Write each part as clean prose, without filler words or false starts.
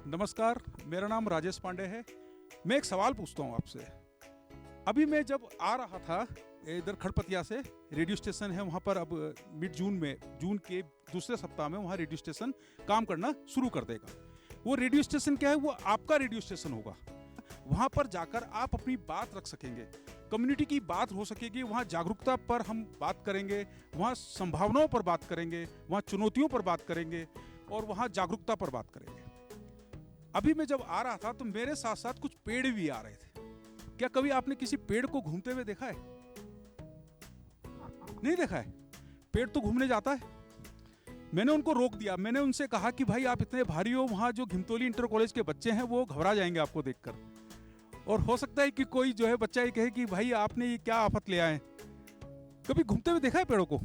नमस्कार, मेरा नाम राजेश पांडे है। मैं एक सवाल पूछता हूँ आपसे। अभी मैं जब आ रहा था इधर खड़पतिया से, रेडियो स्टेशन है वहाँ पर, अब मिड जून में, जून के दूसरे सप्ताह में वहाँ रेडियो स्टेशन काम करना शुरू कर देगा। वो रेडियो स्टेशन क्या है? वो आपका रेडियो स्टेशन होगा। वहाँ पर जाकर आप अपनी बात रख सकेंगे, कम्युनिटी की बात हो सकेगी। वहाँ जागरूकता पर हम बात करेंगे, वहाँ संभावनाओं पर बात करेंगे, वहाँ चुनौतियों पर बात करेंगे और वहाँ जागरूकता पर बात करेंगे। अभी मैं जब आ रहा था तो मेरे साथ साथ कुछ पेड़ भी आ रहे थे। क्या कभी आपने किसी पेड़ को घूमते हुए देखा है? नहीं देखा है। पेड़ तो घूमने जाता है। मैंने उनको रोक दिया। मैंने उनसे कहा कि भाई आप इतने भारी हो, वहाँ जो घिमतोली इंटर कॉलेज के बच्चे हैं वो घबरा जाएंगे आपको देखकर, और हो सकता है कि कोई जो है बच्चा ये कहे कि भाई आपने ये क्या आफत ले आए। कभी घूमते हुए देखा है पेड़ों को?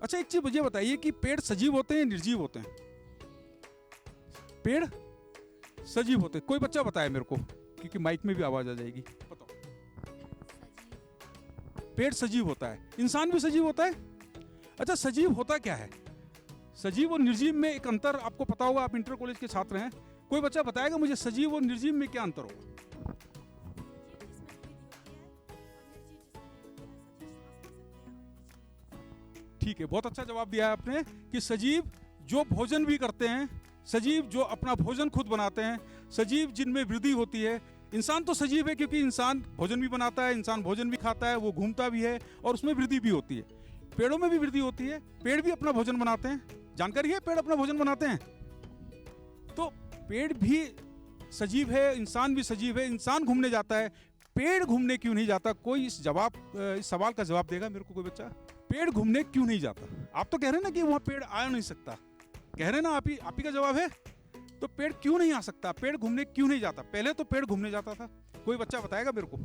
अच्छा, एक चीज मुझे बताइए कि पेड़ सजीव होते हैं, निर्जीव होते हैं? पेड़ सजीव होते हैं। कोई बच्चा बताए मेरे को, क्योंकि माइक में भी आवाज आ जाएगी। बताओ। पेड़ सजीव होता है। इंसान भी सजीव होता है। अच्छा, सजीव होता क्या है? सजीव और निर्जीव में एक अंतर आपको पता होगा, आप इंटर कॉलेज के छात्र हैं। कोई बच्चा बताएगा मुझे सजीव और निर्जीव में क्या अंतर होगा? ठीक है, बहुत अच्छा जवाब दिया है आपने कि सजीव जो भोजन भी करते हैं, सजीव जो अपना भोजन खुद बनाते हैं, सजीव जिनमें वृद्धि होती है। इंसान तो सजीव है क्योंकि इंसान भोजन भी बनाता है, इंसान भोजन भी खाता है, वो घूमता भी है और उसमें वृद्धि भी होती है। पेड़ों में भी वृद्धि होती है, पेड़ भी अपना भोजन बनाते हैं। जानकारी है, पेड़ अपना भोजन बनाते हैं। तो पेड़ भी सजीव है, इंसान भी सजीव है। इंसान घूमने जाता है, पेड़ घूमने क्यों नहीं जाता? कोई इस सवाल का जवाब देगा मेरे को? कोई बच्चा? पेड़ घूमने क्यों नहीं जाता? आप तो कह रहे हैं ना कि वहां पेड़ आ नहीं सकता, कह रहे हैं ना, आप ही का जवाब है। तो पेड़ क्यों नहीं आ सकता? पेड़ घूमने क्यों नहीं जाता? पहले तो पेड़ घूमने जाता था। कोई बच्चा बताएगा मेरे को?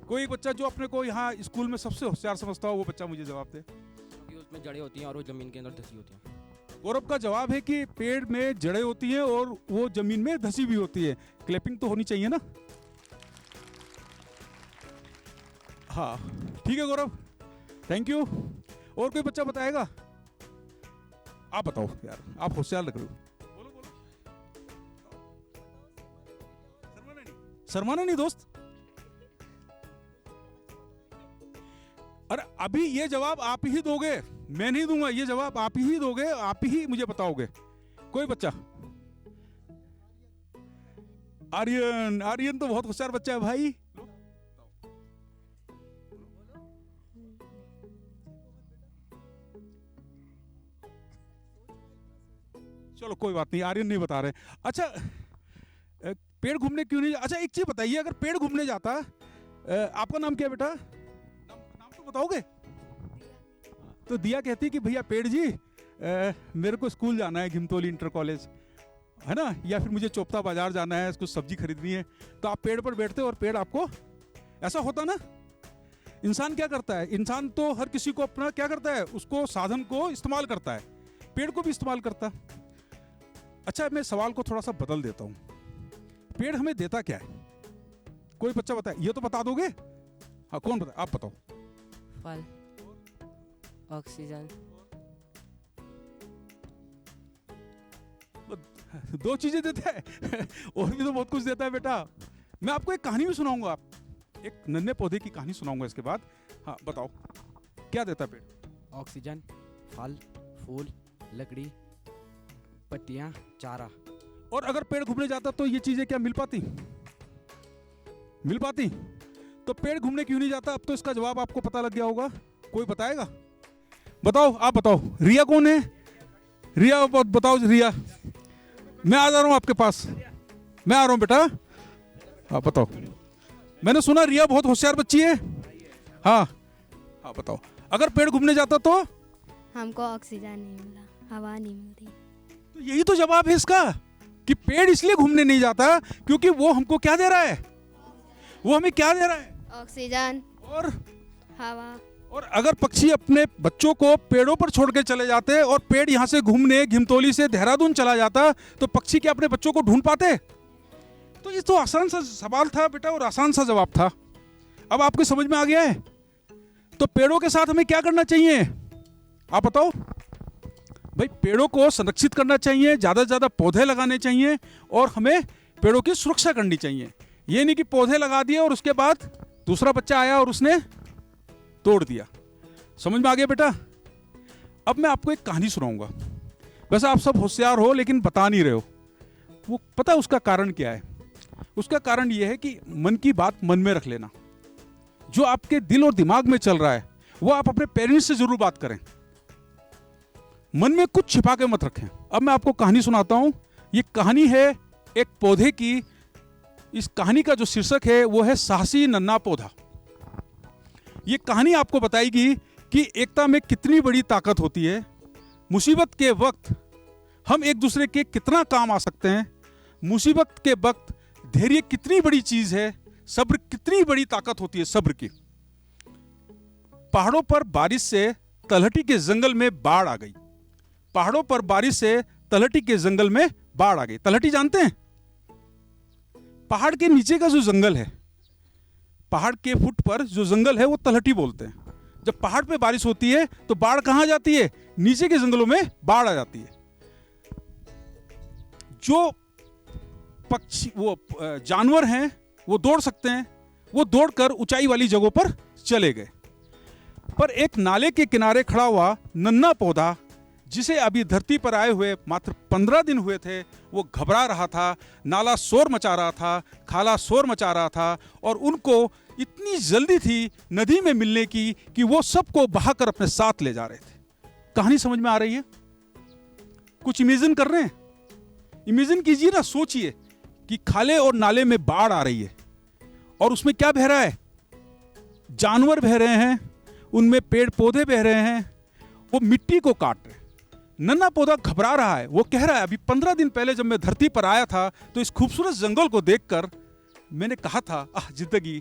कोई बच्चा जो अपने को यहाँ स्कूल में सबसे होशियार समझता हो, वो बच्चा मुझे जवाब दे। क्योंकि उसमें जड़ें होती हैं और वो जमीन के अंदर धसी होती हैं। गौरव का जवाब है कि पेड़ में जड़ें होती हैं और वो जमीन में धसी भी होती है। क्लैपिंग तो होनी चाहिए ना? हाँ, ठीक है गौरव, थैंक यू। और कोई बच्चा बताएगा? आप बताओ यार, आप होशियार लग रहे हो। बोलो बोलो। शर्माना नहीं दोस्त। अरे अभी ये जवाब आप ही दोगे, मैं नहीं दूंगा। ये जवाब आप ही दोगे, आप ही मुझे बताओगे। कोई बच्चा? आर्यन। आर्यन तो बहुत होशियार बच्चा है भाई। चलो कोई बात नहीं, आर्यन नहीं बता रहे। अच्छा, पेड़ घूमने क्यों नहीं? अच्छा एक चीज बताइए, अगर पेड़ घूमने जाता, आपका नाम क्या है बेटा? नाम तो बताओगे? तो दिया कहती कि भैया पेड़ जी, मेरे को स्कूल जाना है, घिमतोली इंटर कॉलेज है ना, या फिर मुझे चोपता बाजार जाना है, कुछ सब्जी खरीदनी है। तो आप पेड़ पर बैठते और पेड़ आपको, ऐसा होता ना? इंसान क्या करता है? इंसान तो हर किसी को अपना क्या करता है, उसको साधन को इस्तेमाल करता है, पेड़ को भी इस्तेमाल करता। अच्छा, मैं सवाल को थोड़ा सा बदल देता हूं। पेड़ हमें देता क्या है? कोई बच्चा बताए? ये तो बता दोगे। हाँ, कौन बताए? आप बताओ। फल, ऑक्सीजन। दो चीजें देता है और भी तो बहुत कुछ देता है बेटा। मैं आपको एक कहानी भी सुनाऊंगा, एक नन्हे पौधे की कहानी सुनाऊंगा इसके बाद। हाँ बताओ, क्या देता है पेड़? ऑक्सीजन, फल, फूल, लकड़ी, पत्तियां, चारा। और अगर पेड़ घूमने जाता तो ये चीजें क्या मिल पाती? मिल पाती? तो पेड़ घूमने क्यों नहीं जाता? अब तो इसका जवाब आपको पता लग गया होगा। कोई बताएगा? बताओ, आप बताओ। रिया कौन है? रिया बताओ। रिया, मैं आ जा रहा हूं आपके पास, मैं आ रहा हूं बेटा। हाँ बताओ। मैंने सुना रिया बहुत होशियार बच्ची है। हाँ हाँ बताओ। अगर पेड़ घूमने जाता तो? हमको ऑक्सीजन नहीं मिला, हवा नहीं मिलती। तो यही तो जवाब है इसका, कि पेड़ इसलिए घूमने नहीं जाता क्योंकि वो हमको क्या दे रहा है? वो हमें क्या दे रहा है? ऑक्सीजन और हवा। और अगर पक्षी अपने बच्चों को पेड़ों पर छोड़ के चले जाते और पेड़ यहाँ से घूमने घिमतोली से देहरादून चला जाता, तो पक्षी क्या अपने बच्चों को ढूंढ पाते? तो ये तो आसान सा सवाल था बेटा और आसान सा जवाब था। अब आपको समझ में आ गया है? तो पेड़ों के साथ हमें क्या करना चाहिए? आप बताओ। भाई पेड़ों को संरक्षित करना चाहिए, ज़्यादा से ज़्यादा पौधे लगाने चाहिए और हमें पेड़ों की सुरक्षा करनी चाहिए। ये नहीं कि पौधे लगा दिए और उसके बाद दूसरा बच्चा आया और उसने तोड़ दिया। समझ में आ गया बेटा? अब मैं आपको एक कहानी सुनाऊंगा। वैसे आप सब होशियार हो लेकिन बता नहीं रहे हो। वो पता है उसका कारण क्या है? उसका कारण यह है कि मन की बात मन में रख लेना। जो आपके दिल और दिमाग में चल रहा है वो आप अपने पेरेंट्स से जरूर बात करें। मन में कुछ छिपा के मत रखें। अब मैं आपको कहानी सुनाता हूं। ये कहानी है एक पौधे की। इस कहानी का जो शीर्षक है वो है साहसी नन्हा पौधा। ये कहानी आपको बताएगी कि एकता में कितनी बड़ी ताकत होती है। मुसीबत के वक्त हम एक दूसरे के कितना काम आ सकते हैं। मुसीबत के वक्त धैर्य कितनी बड़ी चीज है। सब्र कितनी बड़ी ताकत होती है सब्र की। पहाड़ों पर बारिश से तलहटी के जंगल में बाढ़ आ गई। पहाड़ों पर बारिश से तलहटी के जंगल में बाढ़ आ गई। तलहटी जानते हैं? पहाड़ के नीचे का जो जंगल है, पहाड़ के फुट पर जो जंगल है वो तलहटी बोलते हैं। जब पहाड़ पे बारिश होती है तो बाढ़ कहां जाती है? नीचे के जंगलों में बाढ़ आ जाती है। जो पक्षी वो जानवर हैं वो दौड़ सकते हैं, वो दौड़कर ऊंचाई वाली जगहों पर चले गए। पर एक नाले के किनारे खड़ा हुआ नन्हा पौधा, जिसे अभी धरती पर आए हुए मात्र 15 दिन हुए थे, वो घबरा रहा था। नाला शोर मचा रहा था, खाला शोर मचा रहा था और उनको इतनी जल्दी थी नदी में मिलने की कि वो सबको बहाकर अपने साथ ले जा रहे थे। कहानी समझ में आ रही है? कुछ इमेजिन कर रहे हैं? इमेजिन कीजिए ना, सोचिए कि खाले और नाले में बाढ़ आ रही है और उसमें क्या बह रहा है? जानवर बह रहे हैं, उनमें पेड़ पौधे बह रहे हैं, वो मिट्टी को काट रहे हैं। नन्हा पौधा घबरा रहा है। वो कह रहा है अभी 15 दिन पहले जब मैं धरती पर आया था तो इस खूबसूरत जंगल को देखकर मैंने कहा था आह जिंदगी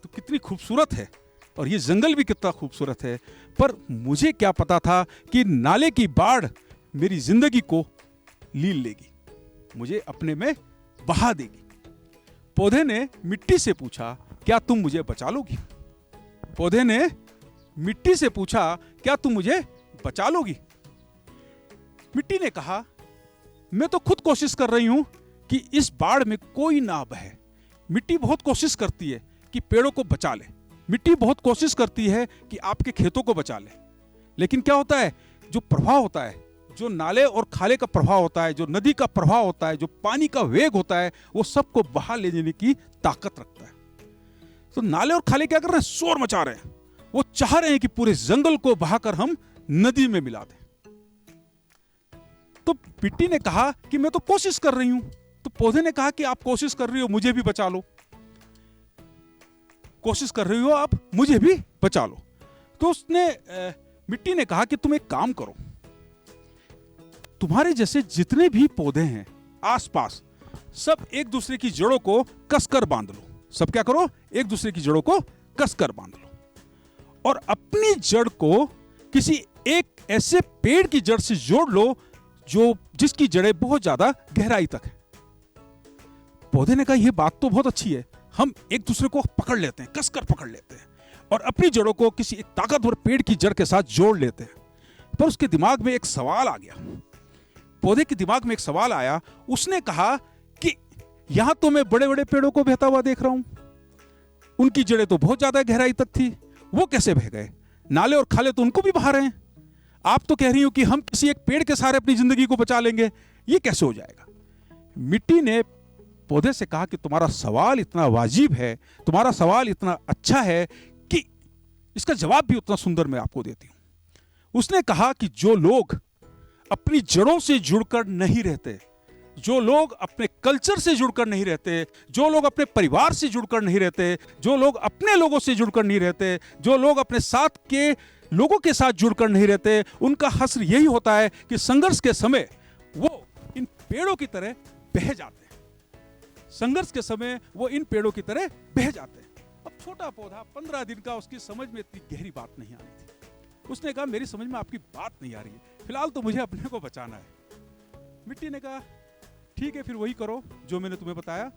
तो कितनी खूबसूरत है और ये जंगल भी कितना खूबसूरत है। पर मुझे क्या पता था कि नाले की बाढ़ मेरी जिंदगी को लील लेगी, मुझे अपने में बहा देगी। पौधे ने मिट्टी से पूछा क्या तुम मुझे बचा लोगी? पौधे ने मिट्टी से पूछा क्या तुम मुझे बचा लोगी? मिट्टी ने कहा मैं तो खुद कोशिश कर रही हूं कि इस बाढ़ में कोई ना बहे। मिट्टी बहुत कोशिश करती है कि पेड़ों को बचा ले। मिट्टी बहुत कोशिश करती है कि आपके खेतों को बचा ले। लेकिन क्या होता है? जो प्रभाव होता है, जो नाले और खाले का प्रभाव होता है, जो नदी का प्रभाव होता है, जो पानी का वेग होता है, वो सबको बहा ले जाने की ताकत रखता है। तो नाले और खाले क्या कर रहे हैं? शोर मचा रहे हैं। वो चाह रहे हैं कि पूरे जंगल को बहाकर हम नदी में मिला दें। तो मिट्टी ने कहा कि मैं तो कोशिश कर रही हूं। तो पौधे ने कहा कि आप कोशिश कर रही हो, मुझे भी बचा लो। कोशिश कर रही हो आप, मुझे भी बचा लो। तो उसने मिट्टी ने कहा कि तुम एक काम करो, तुम्हारे जैसे जितने भी पौधे हैं आसपास, सब एक दूसरे की जड़ों को कसकर बांध लो। सब क्या करो? एक दूसरे की जड़ों को कसकर बांध लो और अपनी जड़ को किसी एक ऐसे पेड़ की जड़ से जोड़ लो जो जिसकी जड़ें बहुत ज्यादा गहराई तक है। पौधे ने कहा यह बात तो बहुत अच्छी है, हम एक दूसरे को पकड़ लेते हैं, कसकर पकड़ लेते हैं और अपनी जड़ों को किसी एक ताकतवर पेड़ की जड़ के साथ जोड़ लेते हैं। पर उसके दिमाग में एक सवाल आ गया। पौधे के दिमाग में एक सवाल आया। उसने कहा कि यहां तो मैं बड़े बड़े पेड़ों को बहता हुआ देख रहा हूं, उनकी जड़ें तो बहुत ज्यादा गहराई तक थी, वो कैसे बह गए? नाले और खाले तो उनको भी बहा रहे हैं। आप तो कह रही हो कि हम किसी एक पेड़ के सहारे अपनी जिंदगी को बचा लेंगे, ये कैसे हो जाएगा? मिट्टी ने पौधे से कहा कि तुम्हारा सवाल इतना वाजिब है, तुम्हारा सवाल इतना अच्छा है कि इसका जवाब भी उतना सुंदर मैं आपको देती हूं। उसने कहा कि जो लोग अपनी जड़ों से जुड़कर नहीं रहते, जो लोग अपने कल्चर से जुड़कर नहीं रहते, जो लोग अपने परिवार से जुड़कर नहीं रहते, जो लोग अपने लोगों से जुड़कर नहीं रहते, जो लोग अपने साथ के लोगों के साथ जुड़कर नहीं रहते, उनका हश्र यही होता है कि संघर्ष के समय वो इन पेड़ों की तरह बह जाते हैं। संघर्ष के समय वो इन पेड़ों की तरह बह जाते हैं। अब छोटा पौधा 15 दिन का, उसकी समझ में इतनी गहरी बात नहीं आ रही थी। उसने कहा मेरी समझ में आपकी बात नहीं आ रही है, फिलहाल तो मुझे अपने को बचाना है। मिट्टी ने कहा ठीक है, फिर वही करो जो मैंने तुम्हें बताया,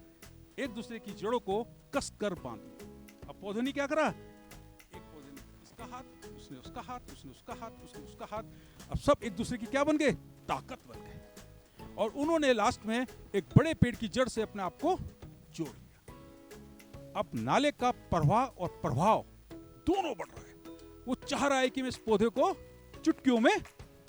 एक दूसरे की जड़ों को कस कर बांधो। अब पौधे ने क्या करा? एक पौधे ने इसका हाथ, उसने उसका हाथ, उसने उसका हाथ, उसने उसका हाथ, अब सब एक दूसरे की क्या बन गए, ताकत बन गए। और उन्होंने लास्ट में एक बड़े पेड़ की जड़ से अपने आप को जोड़ लिया। अब नाले का प्रवाह और प्रभाव दोनों बढ़ रहा है। वो चाह रहा है कि मैं इस पौधे को चुटकियों में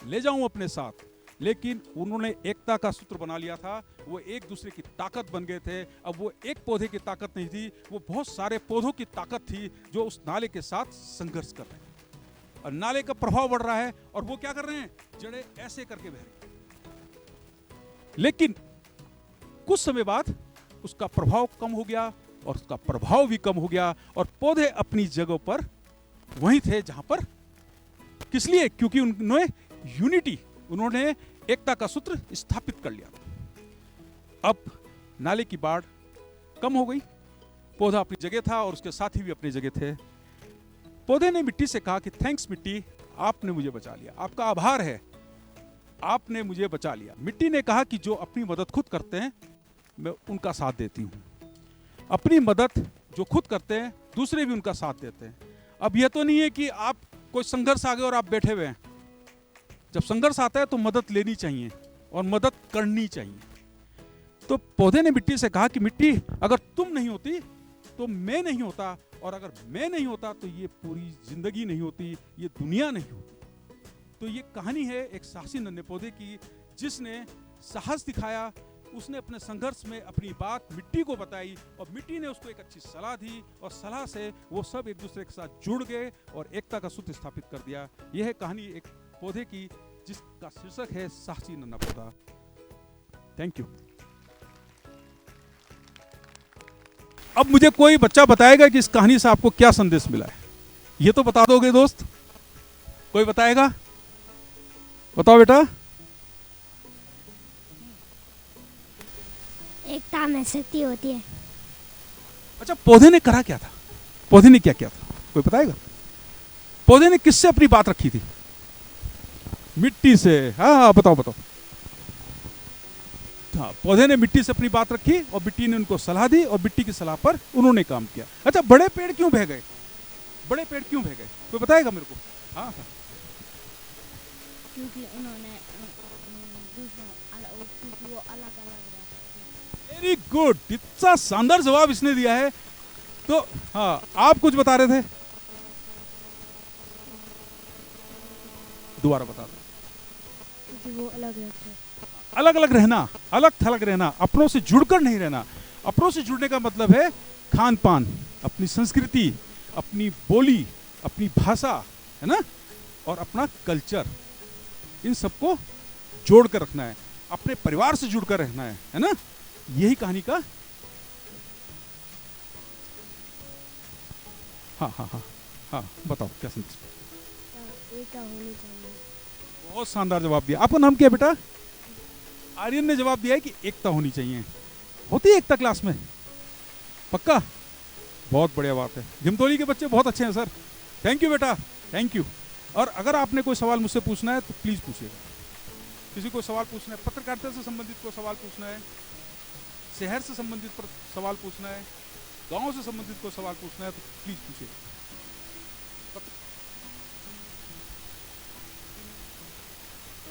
ले जाऊं अपने साथ, लेकिन उन्होंने एकता का सूत्र बना लिया था। वो एक दूसरे की ताकत बन गए थे। अब वो एक पौधे की ताकत नहीं थी, वो बहुत सारे पौधों की ताकत थी जो उस नाले के साथ संघर्ष कर रहे हैं। और नाले का प्रभाव बढ़ रहा है और वो क्या कर रहे हैं, जड़ें ऐसे करके बह रही हैं। लेकिन कुछ समय बाद उसका प्रभाव कम हो गया और उसका प्रभाव भी कम हो गया और पौधे अपनी जगह पर वहीं थे जहां पर, किस लिए, क्योंकि उन्होंने यूनिटी, उन्होंने एकता का सूत्र स्थापित कर लिया था। अब नाले की बाढ़ कम हो गई, पौधा अपनी जगह था और उसके साथी भी अपनी जगह थे। पौधे ने मिट्टी से कहा कि थैंक्स मिट्टी, आपने मुझे बचा लिया, आपका आभार है, आपने मुझे बचा लिया। मिट्टी ने कहा कि जो अपनी मदद खुद करते हैं मैं उनका साथ देती हूं। अपनी मदद जो खुद करते हैं दूसरे भी उनका साथ देते हैं। अब यह तो नहीं है कि आप कोई संघर्ष आ गया और आप बैठे हुए हैं। जब संघर्ष आता है तो मदद लेनी चाहिए और मदद करनी चाहिए। तो पौधे ने मिट्टी से कहा कि मिट्टी, अगर तुम नहीं होती तो मैं नहीं होता, और अगर मैं नहीं होता तो ये पूरी जिंदगी नहीं होती, ये दुनिया नहीं होती। तो ये कहानी है एक साहसी नन्हे पौधे की, जिसने साहस दिखाया। उसने अपने संघर्ष में अपनी बात मिट्टी को बताई और मिट्टी ने उसको एक अच्छी सलाह दी और सलाह से वो सब एक दूसरे के साथ जुड़ गए और एकता का सूत्र स्थापित कर दिया। यह है कहानी एक पौधे की जिसका शीर्षक है साहसी नन्हा पौधा। Thank you. अब मुझे कोई बच्चा बताएगा कि इस कहानी से आपको क्या संदेश मिला है, ये तो बता दोगे दोस्त? कोई बताएगा? बताओ बेटा। एकता में शक्ति होती है। अच्छा, पौधे ने करा क्या था? पौधे ने क्या किया था, कोई बताएगा? पौधे ने किससे अपनी बात रखी थी? मिट्टी से। हाँ बताओ बताओ। हाँ, पौधे ने मिट्टी से अपनी बात रखी और मिट्टी ने उनको सलाह दी और मिट्टी की सलाह पर उन्होंने काम किया। अच्छा, बड़े पेड़ क्यों बह गए? बड़े पेड़ क्यों बह गए, कोई बताएगा मेरे को? हाँ हाँ। क्योंकि उन्होंने क्योंकि वो अलग अलग रहते थे। वेरी गुड, इतना शानदार जवाब इसने दिया है। तो हाँ, आप कुछ बता रहे थे, दोबारा बता दो। क्योंकि वो अलग रहते हैं। अलग अलग रहना, अलग थलग रहना, अपनों से जुड़कर नहीं रहना। अपनों से जुड़ने का मतलब है खान पान, अपनी संस्कृति, अपनी बोली, अपनी भाषा, है ना, और अपना कल्चर, इन सबको जोड़ कर रखना है, अपने परिवार से जुड़कर रहना है ना। यही कहानी का हाँ हाँ हाँ हाँ, बताओ क्या संदेश? एकता होनी चाहिए। बहुत शानदार जवाब दिया। आपका नाम क्या है बेटा? आर्यन ने जवाब दिया है कि एकता होनी चाहिए। होती है एकता क्लास में? पक्का? बहुत बढ़िया बात है। झिमतोली के बच्चे बहुत अच्छे हैं सर। थैंक यू बेटा, थैंक यू। और अगर आपने कोई सवाल मुझसे पूछना है तो प्लीज़ पूछिएगा। किसी को सवाल पूछना है, पत्रकारिता से संबंधित कोई सवाल पूछना है, शहर से संबंधित सवाल पूछना है, गांव से संबंधित कोई सवाल पूछना है तो प्लीज़ पूछिएगा।